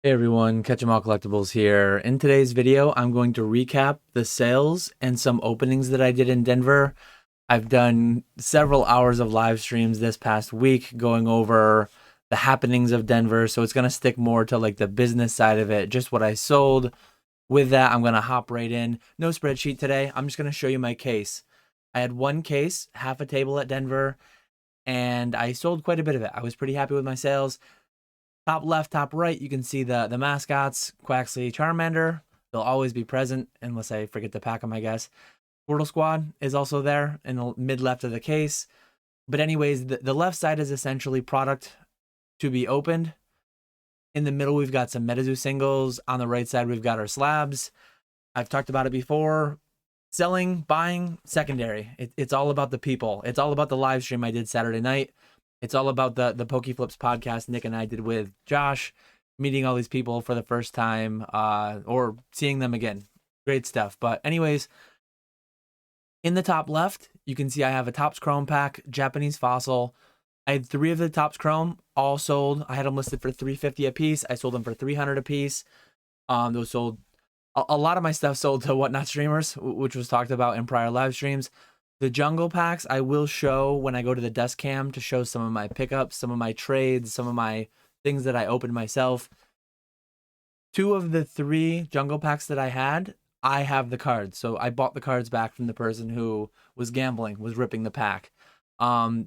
Hey everyone, Catch 'em All Collectibles here. In today's video, I'm going to recap the sales and some openings that I did in Denver. I've done several hours of live streams this past week going over the happenings of Denver, so it's going to stick more to like the business side of it, just what I sold. With that, I'm going to hop right in. No spreadsheet today. I'm just going to show you my case. I had one case, half a table at Denver, and I sold quite a bit of it. I was pretty happy with my sales. Top left, top right, you can see the mascots, Quaxley, Charmander. They'll always be present unless I forget to pack them, I guess. Squirtle Squad is also there in the mid left of the case. But anyways, the left side is essentially product to be opened. In the middle, we've got some Metazoo singles. On the right side, we've got our slabs. I've talked about it before. Selling, buying, secondary. It's all about the people. It's all about the live stream I did Saturday night. It's all about the PokeFlips podcast Nick and I did with Josh, meeting all these people for the first time, or seeing them again. Great stuff. But anyways, in the top left, you can see I have a Topps Chrome pack, Japanese Fossil. I had 3 of the Topps Chrome, all sold. I had them listed for $350 a piece. I sold them for $300 a piece. Those sold. A lot of my stuff sold to Whatnot streamers, which was talked about in prior live streams. The jungle packs I will show when I go to the desk cam to show some of my pickups, some of my trades, some of my things that I opened myself. 2 of the 3 jungle packs that I had, I have the cards. So I bought the cards back from the person who was gambling, was ripping the pack. I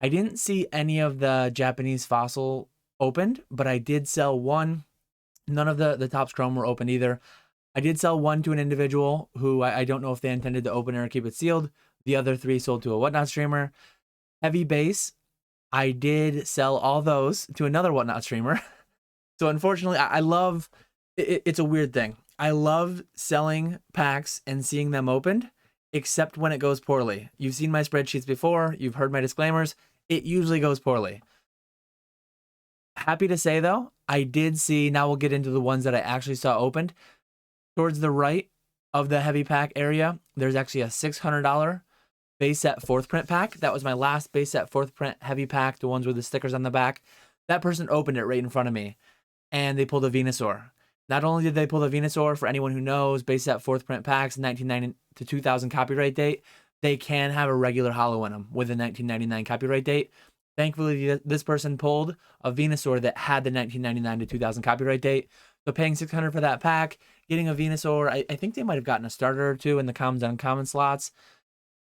didn't see any of the Japanese Fossil opened, but I did sell one. None of the Topps Chrome were opened either. I did sell one to an individual who I don't know if they intended to open it or keep it sealed. The other 3 sold to a Whatnot streamer. Heavy base, I did sell all those to another Whatnot streamer. So unfortunately, I love, it's a weird thing. I love selling packs and seeing them opened, except when it goes poorly. You've seen my spreadsheets before. You've heard my disclaimers. It usually goes poorly. Happy to say though, I did see, now we'll get into the ones that I actually saw opened. Towards the right of the heavy pack area, there's actually a $600 base set 4th print pack. That was my last base set 4th print heavy pack, the ones with the stickers on the back. That person opened it right in front of me, and they pulled a Venusaur. Not only did they pull the Venusaur, for anyone who knows, base set 4th print packs, 1990 to 2000 copyright date, they can have a regular holo in them with a 1999 copyright date. Thankfully, this person pulled a Venusaur that had the 1999 to 2000 copyright date. So paying $600 for that pack, getting a Venusaur, I think they might have gotten a starter or 2 in the commons and uncommon slots.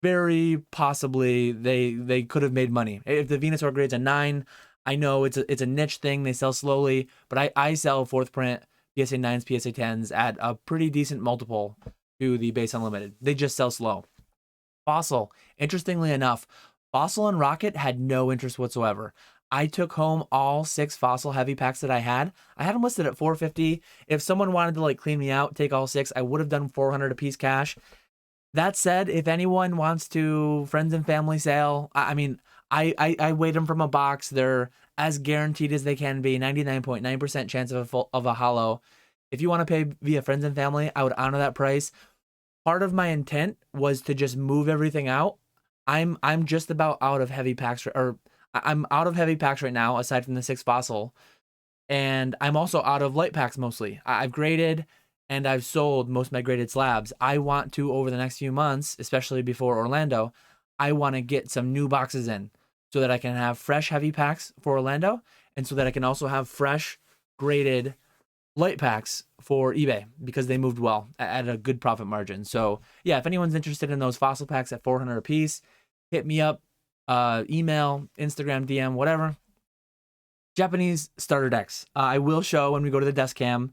Very possibly they could have made money. If the Venusaur grade's a 9, I know it's a niche thing. They sell slowly, but I sell 4th print PSA 9s, PSA 10s at a pretty decent multiple to the base unlimited. They just sell slow. Fossil, interestingly enough, Fossil and Rocket had no interest whatsoever. I took home all 6 Fossil heavy packs that I had. I had them listed at $450. If someone wanted to like clean me out, take all 6, I would have done $400 a piece cash. That said, if anyone wants to friends and family sale, I weighed them from a box. They're as guaranteed as they can be, 99.9% chance of a holo. If you want to pay via friends and family, I would honor that price. Part of my intent was to just move everything out. I'm just about out of heavy packs, or I'm out of heavy packs right now, aside from the 6 Fossil. And I'm also out of light packs mostly. I've graded and I've sold most of my graded slabs. I want to, over the next few months, especially before Orlando, I want to get some new boxes in so that I can have fresh heavy packs for Orlando, and so that I can also have fresh graded light packs for eBay, because they moved well at a good profit margin. So yeah, if anyone's interested in those Fossil packs at $400 a piece, hit me up, email, Instagram, DM, whatever. Japanese starter decks. I will show when we go to the desk cam.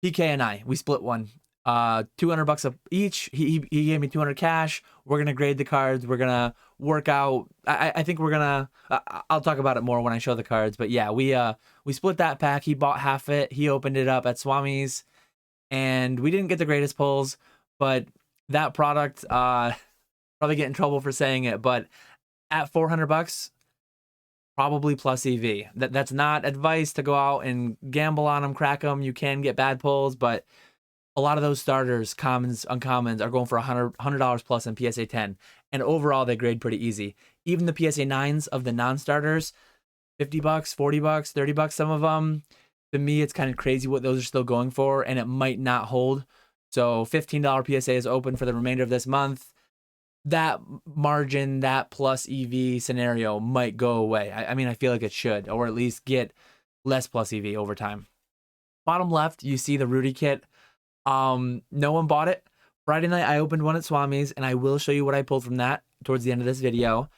PK and we split one. $200 each. He gave me 200 cash. We're gonna grade the cards. We're gonna work out. I think we're gonna. I'll talk about it more when I show the cards. But yeah, we split that pack. He bought half it. He opened it up at Swami's, and we didn't get the greatest pulls. But that product, probably get in trouble for saying it, but at $400, probably plus EV. That's not advice to go out and gamble on them, crack them. You can get bad pulls, but a lot of those starters, commons, uncommons, are going for $100 plus in PSA 10. And overall, they grade pretty easy. Even the PSA 9s of the non-starters, $50, $40, $30, some of them, To me, it's kind of crazy what those are still going for, and it might not hold. So $15 PSA is open for the remainder of this month. That margin, that plus EV scenario might go away. I mean, I feel like it should, or at least get less plus EV over time. Bottom left, you see the Rudy kit. No one bought it. Friday night, I opened one at Swami's, and I will show you what I pulled from that towards the end of this video.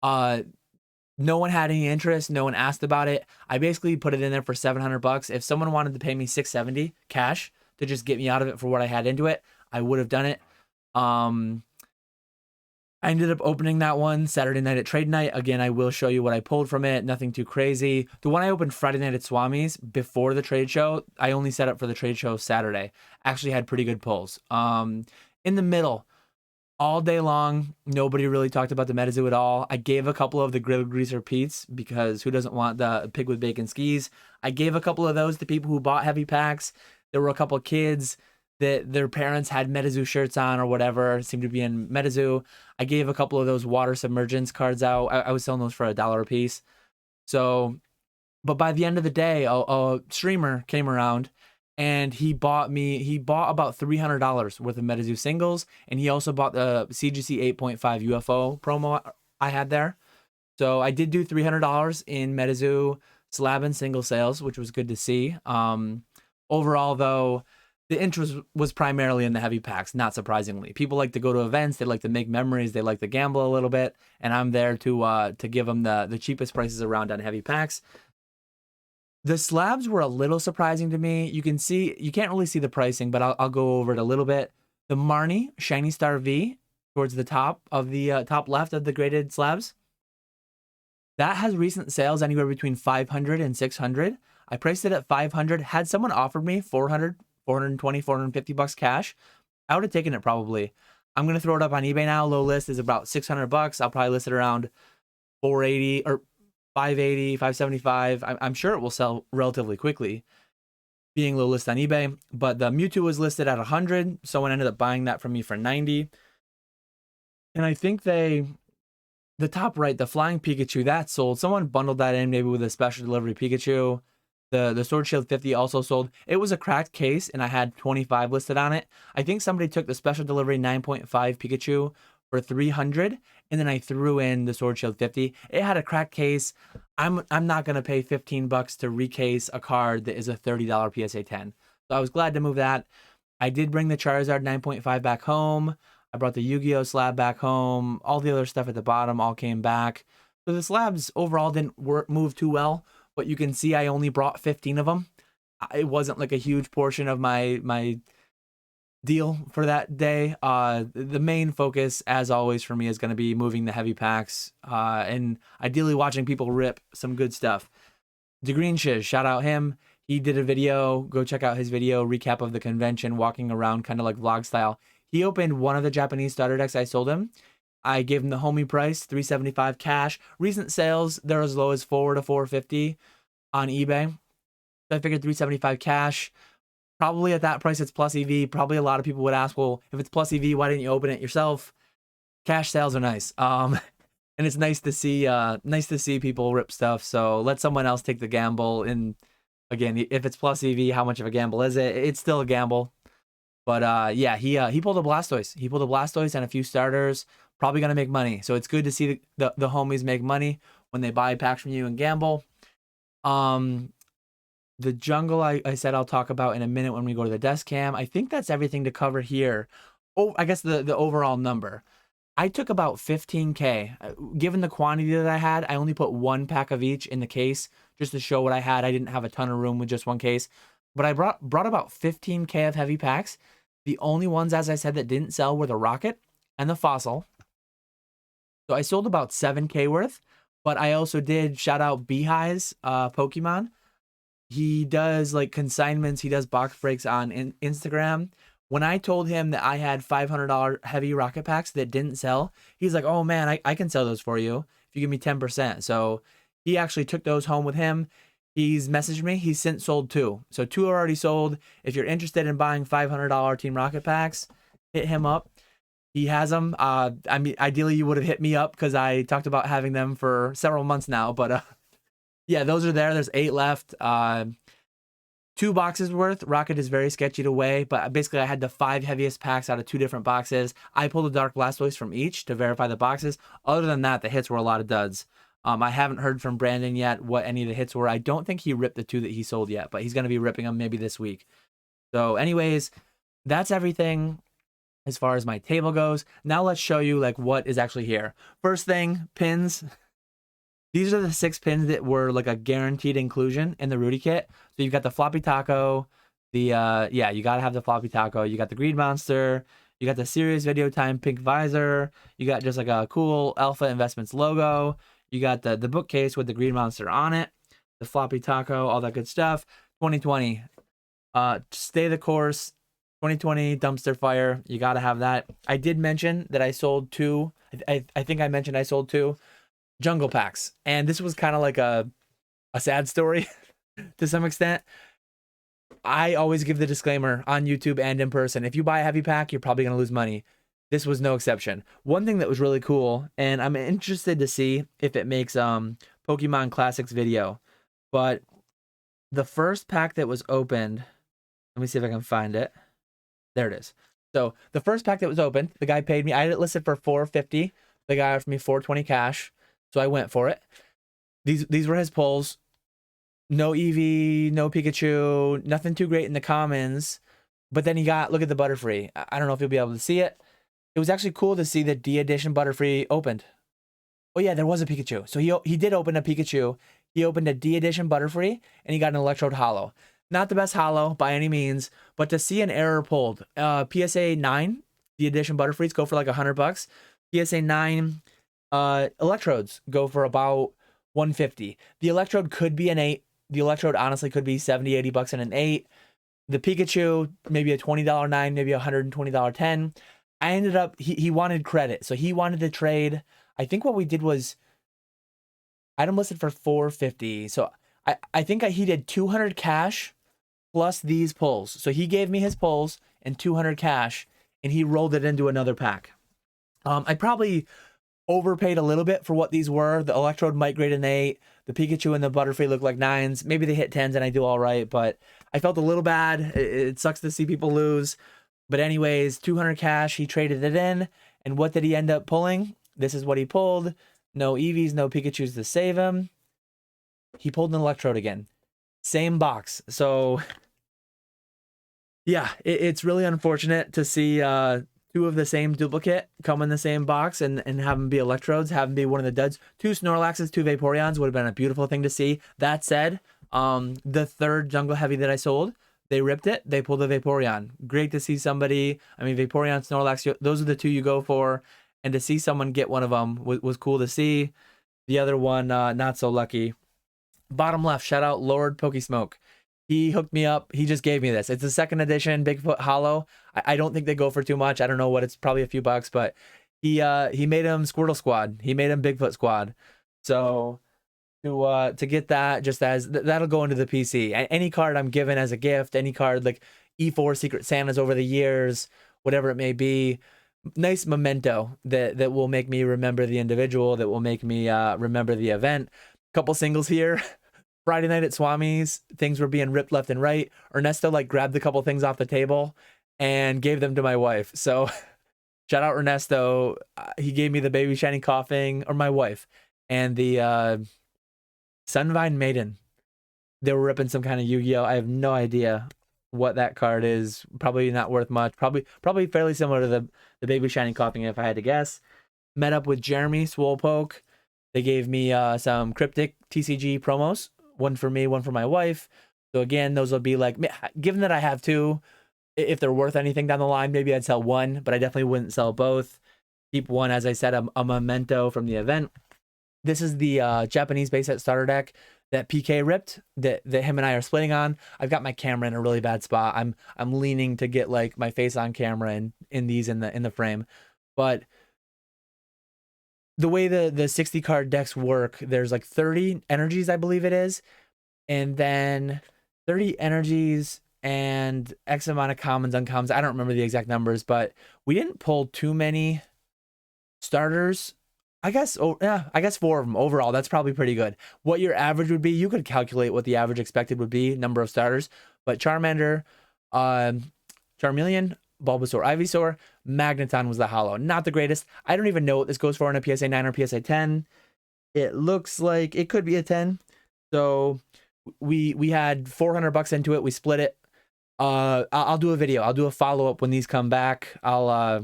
No one had any interest. No one asked about it. I basically put it in there for $700. If someone wanted to pay me $670 cash to just get me out of it for what I had into it, I would have done it. I ended up opening that one Saturday night at trade night. Again, I will show you what I pulled from it. Nothing too crazy. The one I opened Friday night at Swami's before the trade show, I only set up for the trade show Saturday. Actually had pretty good pulls. In the middle, all day long, nobody really talked about the MetaZoo at all. I gave a couple of the Grill Greaser Pete's because who doesn't want the pig with bacon skis? I gave a couple of those to people who bought heavy packs. There were a couple of kids that their parents had MetaZoo shirts on or whatever, seemed to be in MetaZoo. I gave a couple of those water submergence cards out. I was selling those for $1 a piece. So, but by the end of the day, a streamer came around and he bought about $300 worth of MetaZoo singles. And he also bought the CGC 8.5 UFO promo I had there. So I did do $300 in MetaZoo slab and single sales, which was good to see. Overall though, the interest was primarily in the heavy packs, not surprisingly. People like to go to events, they like to make memories, they like to gamble a little bit, and I'm there to give them the cheapest prices around on heavy packs. The slabs were a little surprising to me. You can't really see the pricing, but I'll go over it a little bit. The Marnie Shiny Star V towards the top of the top left of the graded slabs, that has recent sales anywhere between $500 and $600. I priced it at $500. Had someone offered me $400, $420, $450 cash, I would have taken it probably. I'm going to throw it up on eBay now. Low list is about $600. I'll probably list it around $480 or $580, $575. I'm sure it will sell relatively quickly being low list on eBay, but the Mewtwo was listed at $100. Someone ended up buying that from me for $90. And I think the top right, the Flying Pikachu, that sold. Someone bundled that in maybe with a special delivery Pikachu. The Sword Shield 50 also sold. It was a cracked case, and I had 25 listed on it. I think somebody took the special delivery 9.5 Pikachu for $300, and then I threw in the Sword Shield 50. It had a cracked case. I'm not gonna pay $15 to recase a card that is a $30 PSA 10. So I was glad to move that. I did bring the Charizard 9.5 back home. I brought the Yu-Gi-Oh slab back home. All the other stuff at the bottom all came back. So the slabs overall didn't move too well. But you can see I only brought 15 of them. It wasn't like a huge portion of my deal for that day. The main focus, as always, for me is going to be moving the heavy packs and ideally watching people rip some good stuff. DeGreen Shiz, shout out him. He did a video. Go check out his video, recap of the convention, walking around kind of like vlog style. He opened one of the Japanese starter decks I sold him. I gave him the homie price, $375 cash. Recent sales, they're as low as $4 to $450 on eBay. So I figured $375 cash. Probably at that price, it's plus EV. Probably a lot of people would ask, well, if it's plus EV, why didn't you open it yourself? Cash sales are nice. And it's nice to see people rip stuff. So let someone else take the gamble. And again, if it's plus EV, how much of a gamble is it? It's still a gamble. But yeah, he pulled a Blastoise. He pulled a Blastoise and a few starters. Probably gonna make money. So it's good to see the homies make money when they buy packs from you and gamble. The jungle I said I'll talk about in a minute when we go to the desk cam. I think that's everything to cover here. Oh, I guess the overall number. I took about 15K. Given the quantity that I had, I only put one pack of each in the case just to show what I had. I didn't have a ton of room with just one case. But I brought about 15K of heavy packs. The only ones, as I said, that didn't sell were the Rocket and the Fossil. So I sold about 7K worth, but I also did shout out Beehive's Pokemon. He does like consignments. He does box breaks on Instagram. When I told him that I had $500 heavy rocket packs that didn't sell, he's like, oh man, I can sell those for you if you give me 10%. So he actually took those home with him. He's messaged me. He's since sold 2. So 2 are already sold. If you're interested in buying $500 Team Rocket packs, hit him up. He has them. I mean, ideally you would have hit me up because I talked about having them for several months now. But yeah, those are there. There's 8 left. 2 boxes worth. Rocket is very sketchy to weigh, but basically I had the 5 heaviest packs out of 2 different boxes. I pulled a Dark Blastoise from each to verify the boxes. Other than that, the hits were a lot of duds. I haven't heard from Brandon yet what any of the hits were. I don't think he ripped the 2 that he sold yet, but he's going to be ripping them maybe this week. So anyways, that's everything as far as my table goes. Now let's show you like what is actually here. First thing, pins. These are the 6 pins that were like a guaranteed inclusion in the Rudy kit. So you've got the floppy taco, the yeah, you gotta have the floppy taco. You got the Greed Monster, you got the Serious Video Time pink visor, you got just like a cool Alpha Investments logo, you got the bookcase with the Greed Monster on it, the floppy taco, all that good stuff. 2020, stay the course. 2020 dumpster fire, you gotta have that. I did mention that I sold 2. I think I mentioned I sold 2 jungle packs, and this was kind of like a sad story to some extent. I always give the disclaimer on YouTube and in person: if you buy a heavy pack, you're probably going to lose money. This was no exception. One thing that was really cool, and I'm interested to see if it makes Pokemon Classics video, but the first pack that was opened, let me see if I can find it. There it is. So the first pack that was opened, the guy paid me. I had it listed for $450. The guy offered me $420 cash. So I went for it. These were his pulls. No Eevee, no Pikachu, nothing too great in the commons. But then he got, look at the Butterfree. I don't know if you'll be able to see it. It was actually cool to see the D edition Butterfree opened. Oh yeah, there was a Pikachu. So he did open a Pikachu. He opened a D edition Butterfree, and he got an Electrode Holo. Not the best holo by any means, but to see an error pulled. PSA 9, D edition Butterfrees go for like $100. PSA 9 electrodes go for about $150. The electrode could be an 8. The electrode honestly could be $70-$80 in an 8. The Pikachu, maybe a $20 9, maybe a $120 10. I ended up, he wanted credit, so he wanted to trade. I think what we did was item listed for $450. So I think he did 200 cash plus these pulls. So he gave me his pulls and 200 cash, and he rolled it into another pack. I probably overpaid a little bit for what these were. The Electrode might grade an 8. The Pikachu and the Butterfree look like 9s. Maybe they hit 10s and I do all right, but I felt a little bad. It sucks to see people lose. But anyways, 200 cash, he traded it in. And what did he end up pulling? This is what he pulled. No Eevees, no Pikachus to save him. He pulled an Electrode again. Same box. So yeah, it's really unfortunate to see 2 of the same duplicate come in the same box and have them be Electrodes, have them be one of the duds. 2 Snorlaxes, 2 Vaporeons would have been a beautiful thing to see. That said, the third Jungle Heavy that I sold, they ripped it. They pulled a Vaporeon. Great to see somebody. I mean, Vaporeon, Snorlax, those are the 2 you go for. And to see someone get one of them was cool to see. The other one, not so lucky. Bottom left, shout out Lord Pokesmoke. He hooked me up. He just gave me this. It's a 2nd edition Bigfoot Holo. I don't think they go for too much. I don't know what, it's probably a few bucks, but he made him Squirtle Squad. He made him Bigfoot Squad. So to get that, just as that'll go into the PC. Any card I'm given as a gift, any card like E4 Secret Santas over the years, whatever it may be, nice memento that will make me remember the individual, that will make me remember the event. Couple singles here. Friday night at Swami's, things were being ripped left and right. Ernesto like grabbed a couple things off the table and gave them to my wife. So shout out Ernesto. He gave me the Baby Shiny Coughing, or my wife, and the Sunvine Maiden. They were ripping some kind of Yu-Gi-Oh! I have no idea what that card is. Probably not worth much. Probably fairly similar to the Baby Shiny Coughing if I had to guess. Met up with Jeremy Swolepoke. They gave me some cryptic TCG promos. One for me, one for my wife. So again, those will be like, given that I have 2, if they're worth anything down the line, maybe I'd sell one, but I definitely wouldn't sell both. Keep one, as I said, a memento from the event. This is the Japanese base set starter deck that PK ripped, that him and I are splitting on. I've got my camera in a really bad spot. I'm leaning to get like my face on camera and in these in the frame. But the way the 60 card decks work, there's like 30 energies, I believe it is, and then 30 energies and X amount of commons, uncommons. I don't remember the exact numbers, but we didn't pull too many starters I guess, oh yeah, I guess 4 of them overall. That's probably pretty good. What your average would be, you could calculate what the average expected would be, number of starters. But Charmander, um, Charmeleon, Bulbasaur, Ivysaur, Magneton was the hollow. Not the greatest. I don't even know what this goes for in a PSA 9 or PSA 10. It looks like it could be a 10. So we had $400 into it. We split it. I'll do a video. I'll do a follow-up when these come back. I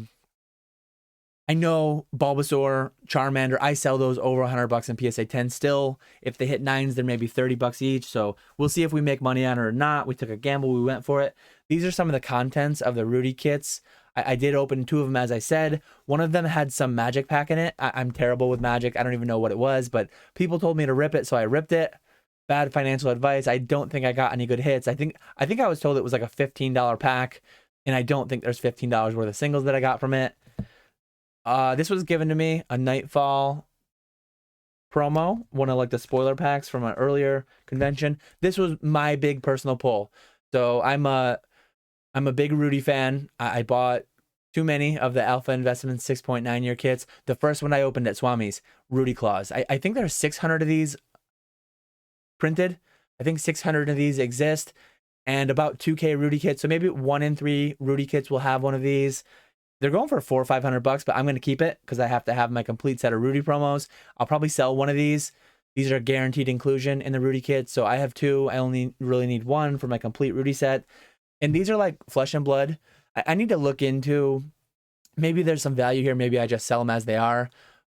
know Bulbasaur, Charmander, I sell those over $100 in PSA 10 still. If they hit 9s, they're maybe $30 each. So we'll see if we make money on it or not. We took a gamble. We went for it. These are some of the contents of the Rudy kits. I did open 2 of them, as I said. One of them had some magic pack in it. I'm terrible with magic. I don't even know what it was, but people told me to rip it, so I ripped it. Bad financial advice. I don't think I got any good hits. I think I was told it was like a $15 pack, and I don't think there's $15 worth of singles that I got from it. This was given to me, a Nightfall promo, one of like the spoiler packs from an earlier convention. This was my big personal pull. So I'm a big Rudy fan. I bought too many of the Alpha Investments 6.9 year kits. The first one I opened at Swami's, Rudy Claus. I think there's 600 of these printed. I think 600 of these exist, and about 2K Rudy kits. So maybe 1 in 3 Rudy kits will have one of these. They're going for $400 or $500, but I'm going to keep it because I have to have my complete set of Rudy promos. I'll probably sell one of these. These are guaranteed inclusion in the Rudy kit. So I have 2. I only really need 1 for my complete Rudy set. And these are like flesh and blood. I need to look into, maybe there's some value here. Maybe I just sell them as they are.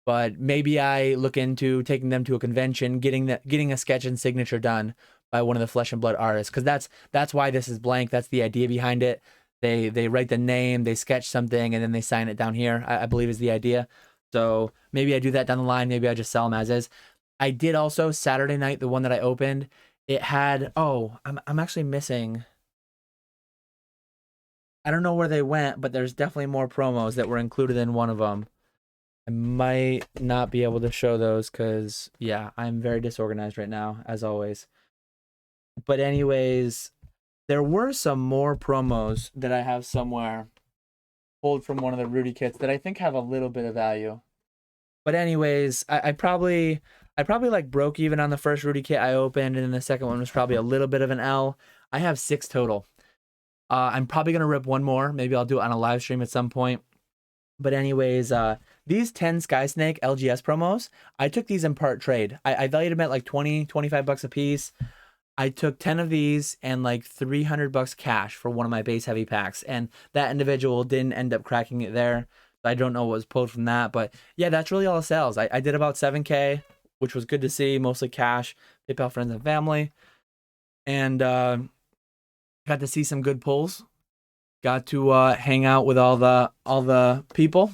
But maybe I look into taking them to a convention, getting a sketch and signature done by one of the flesh and blood artists. Because that's why this is blank. That's the idea behind it. They write the name, they sketch something, and then they sign it down here, I believe is the idea. So maybe I do that down the line. Maybe I just sell them as is. I did also Saturday night, the one that I opened, it had, oh, I'm actually missing. I don't know where they went, but there's definitely more promos that were included in one of them. I might not be able to show those because, yeah, I'm very disorganized right now, as always. But anyways, there were some more promos that I have somewhere pulled from one of the Rudy kits that I think have a little bit of value. But anyways, I probably like broke even on the first Rudy kit I opened, and then the second one was probably a little bit of an L. I have 6 total. I'm probably gonna rip one more. Maybe I'll do it on a live stream at some point. But anyways, these 10 Sky Snake LGS promos, I took these in part trade. I valued them at like $20-25 a piece. I took 10 of these and like $300 cash for one of my base heavy packs, and that individual didn't end up cracking it there. I don't know what was pulled from that, but yeah, that's really all it sells. I did about 7K, which was good to see, mostly cash, PayPal friends and family, and got to see some good pulls. Got to hang out with all the people.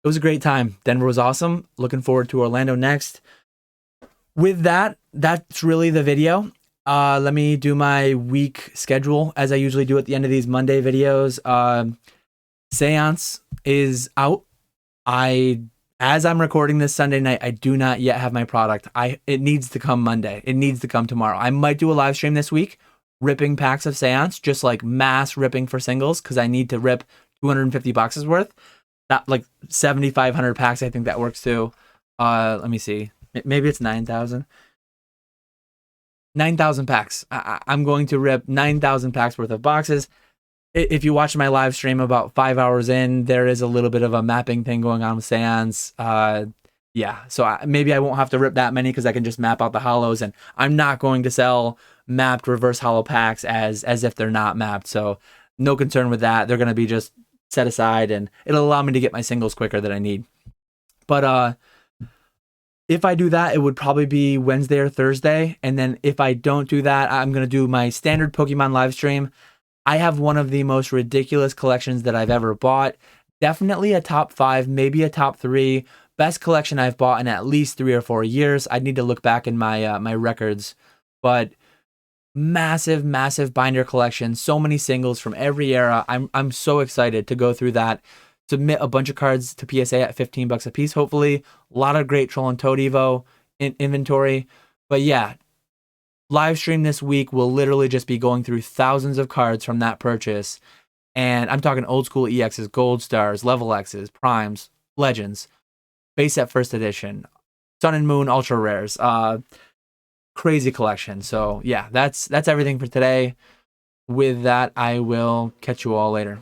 It was a great time. Denver was awesome. Looking forward to Orlando next. With that, that's really the video. Let me do my week schedule as I usually do at the end of these Monday videos. Seance is out. As I'm recording this Sunday night, I do not yet have my product. It needs to come Monday. It needs to come tomorrow. I might do a live stream this week, ripping packs of Seance, just like mass ripping for singles, because I need to rip 250 boxes worth. That like 7,500 packs. I think that works too. Let me see. Maybe it's 9,000. 9,000 packs. I'm going to rip 9,000 packs worth of boxes. If you watch my live stream about 5 hours in, there is a little bit of a mapping thing going on with Seance. Yeah, so maybe I won't have to rip that many because I can just map out the hollows, and I'm not going to sell mapped reverse hollow packs as if they're not mapped. So no concern with that. They're going to be just set aside, and it'll allow me to get my singles quicker than I need. But if I do that, it would probably be Wednesday or Thursday. And then if I don't do that, I'm going to do my standard Pokemon live stream. I have one of the most ridiculous collections that I've ever bought. Definitely a top 5, maybe a top 3. Best collection I've bought in at least 3 or 4 years. I'd need to look back in my my records. But massive, massive binder collection. So many singles from every era. I'm so excited to go through that. Submit a bunch of cards to PSA at $15 a piece, hopefully. A lot of great Troll and Toad Evo in inventory. But yeah, live stream this week will literally just be going through thousands of cards from that purchase. And I'm talking old school EXs, gold stars, level Xs, primes, legends. base set first edition, Sun and Moon ultra rares, crazy collection. So yeah, that's everything for today. With that, I will catch you all later.